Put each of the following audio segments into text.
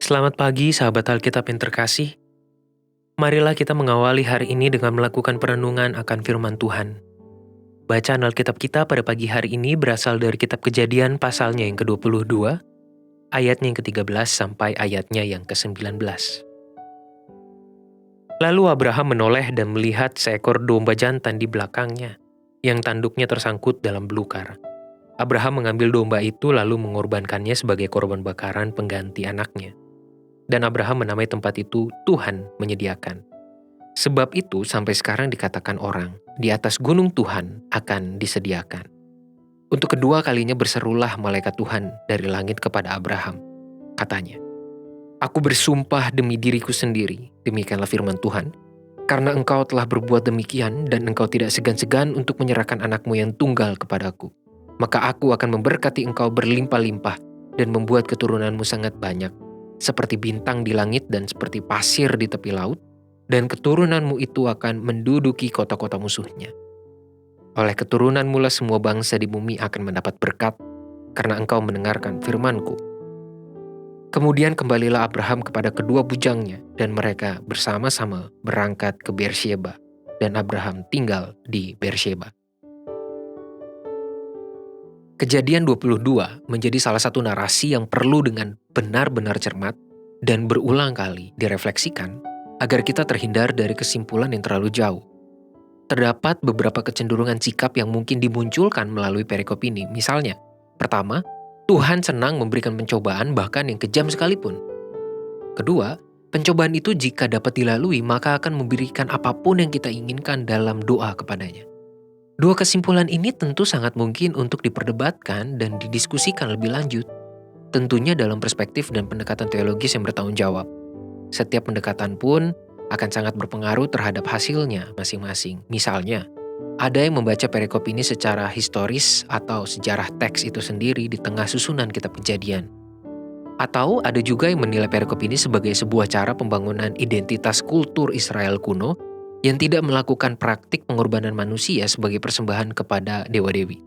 Selamat pagi sahabat Alkitab yang terkasih. Marilah kita mengawali hari ini dengan melakukan perenungan akan firman Tuhan. Bacaan Alkitab kita pada pagi hari ini berasal dari kitab Kejadian pasalnya yang ke-22, ayatnya yang ke-13 sampai ayatnya yang ke-19. Lalu Abraham menoleh dan melihat seekor domba jantan di belakangnya, yang tanduknya tersangkut dalam belukar. Abraham mengambil domba itu lalu mengorbankannya sebagai korban bakaran pengganti anaknya. Dan Abraham menamai tempat itu Tuhan menyediakan. Sebab itu sampai sekarang dikatakan orang, di atas gunung Tuhan akan disediakan. Untuk kedua kalinya berserulah malaikat Tuhan dari langit kepada Abraham. Katanya, "Aku bersumpah demi diriku sendiri," demikianlah firman Tuhan, "karena engkau telah berbuat demikian dan engkau tidak segan-segan untuk menyerahkan anakmu yang tunggal kepadaku. Maka aku akan memberkati engkau berlimpah-limpah dan membuat keturunanmu sangat banyak, seperti bintang di langit dan seperti pasir di tepi laut, dan keturunanmu itu akan menduduki kota-kota musuhnya. Oleh keturunanmu lah semua bangsa di bumi akan mendapat berkat, karena engkau mendengarkan firmanku." Kemudian kembalilah Abraham kepada kedua bujangnya, dan mereka bersama-sama berangkat ke Beersheba, dan Abraham tinggal di Beersheba. Kejadian 22 menjadi salah satu narasi yang perlu dengan benar-benar cermat dan berulang kali direfleksikan agar kita terhindar dari kesimpulan yang terlalu jauh. Terdapat beberapa kecenderungan sikap yang mungkin dimunculkan melalui perikop ini. Misalnya, pertama, Tuhan senang memberikan pencobaan bahkan yang kejam sekalipun. Kedua, pencobaan itu jika dapat dilalui maka akan memberikan apapun yang kita inginkan dalam doa kepadanya. Dua kesimpulan ini tentu sangat mungkin untuk diperdebatkan dan didiskusikan lebih lanjut. Tentunya dalam perspektif dan pendekatan teologis yang bertanggung jawab. Setiap pendekatan pun akan sangat berpengaruh terhadap hasilnya masing-masing. Misalnya, ada yang membaca perikop ini secara historis atau sejarah teks itu sendiri di tengah susunan kitab Kejadian. Atau ada juga yang menilai perikop ini sebagai sebuah cara pembangunan identitas kultur Israel kuno yang tidak melakukan praktik pengorbanan manusia sebagai persembahan kepada dewa-dewi.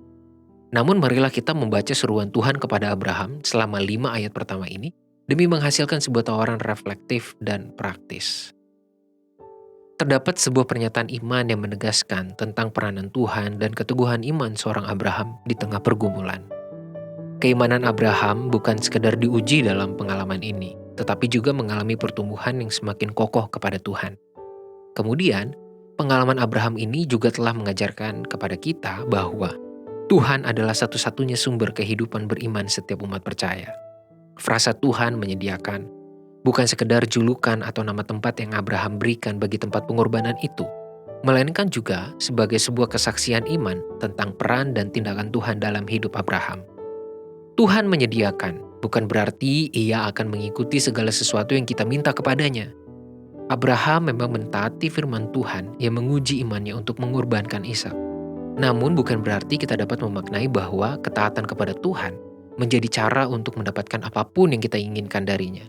Namun marilah kita membaca seruan Tuhan kepada Abraham selama 5 ayat pertama ini demi menghasilkan sebuah tawaran reflektif dan praktis. Terdapat sebuah pernyataan iman yang menegaskan tentang peranan Tuhan dan keteguhan iman seorang Abraham di tengah pergumulan. Keimanan Abraham bukan sekedar diuji dalam pengalaman ini, tetapi juga mengalami pertumbuhan yang semakin kokoh kepada Tuhan. Kemudian, pengalaman Abraham ini juga telah mengajarkan kepada kita bahwa Tuhan adalah satu-satunya sumber kehidupan beriman setiap umat percaya. Frasa Tuhan menyediakan bukan sekedar julukan atau nama tempat yang Abraham berikan bagi tempat pengorbanan itu, melainkan juga sebagai sebuah kesaksian iman tentang peran dan tindakan Tuhan dalam hidup Abraham. Tuhan menyediakan bukan berarti ia akan mengikuti segala sesuatu yang kita minta kepadanya. Abraham memang mentaati firman Tuhan yang menguji imannya untuk mengorbankan Ishak. Namun bukan berarti kita dapat memaknai bahwa ketaatan kepada Tuhan menjadi cara untuk mendapatkan apapun yang kita inginkan darinya.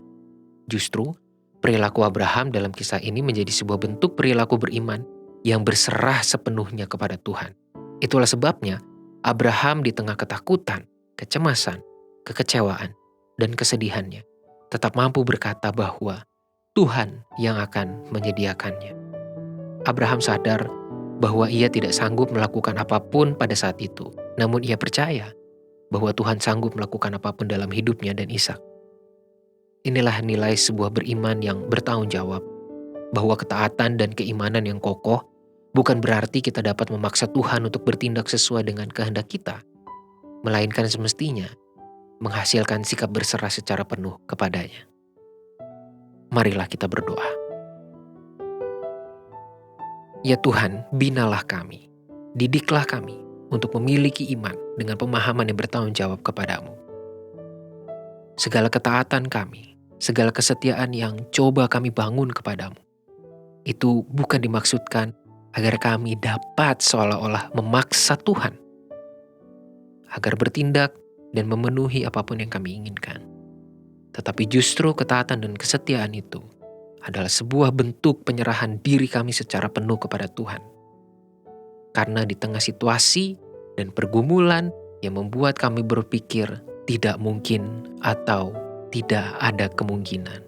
Justru, perilaku Abraham dalam kisah ini menjadi sebuah bentuk perilaku beriman yang berserah sepenuhnya kepada Tuhan. Itulah sebabnya Abraham di tengah ketakutan, kecemasan, kekecewaan, dan kesedihannya tetap mampu berkata bahwa Tuhan yang akan menyediakannya. Abraham sadar bahwa ia tidak sanggup melakukan apapun pada saat itu, namun ia percaya bahwa Tuhan sanggup melakukan apapun dalam hidupnya dan Ishak. Inilah nilai sebuah beriman yang bertanggung jawab, bahwa ketaatan dan keimanan yang kokoh bukan berarti kita dapat memaksa Tuhan untuk bertindak sesuai dengan kehendak kita, melainkan semestinya menghasilkan sikap berserah secara penuh kepadanya. Marilah kita berdoa. Ya Tuhan, binalah kami, didiklah kami untuk memiliki iman dengan pemahaman yang bertanggung jawab kepadamu. Segala ketaatan kami, segala kesetiaan yang coba kami bangun kepadamu, itu bukan dimaksudkan agar kami dapat seolah-olah memaksa Tuhan agar bertindak dan memenuhi apapun yang kami inginkan. Tetapi justru ketaatan dan kesetiaan itu adalah sebuah bentuk penyerahan diri kami secara penuh kepada Tuhan. Karena di tengah situasi dan pergumulan yang membuat kami berpikir tidak mungkin atau tidak ada kemungkinan.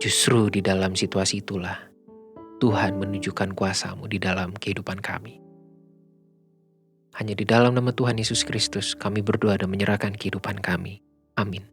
Justru di dalam situasi itulah Tuhan menunjukkan kuasa-Mu di dalam kehidupan kami. Hanya di dalam nama Tuhan Yesus Kristus kami berdoa dan menyerahkan kehidupan kami. Amin.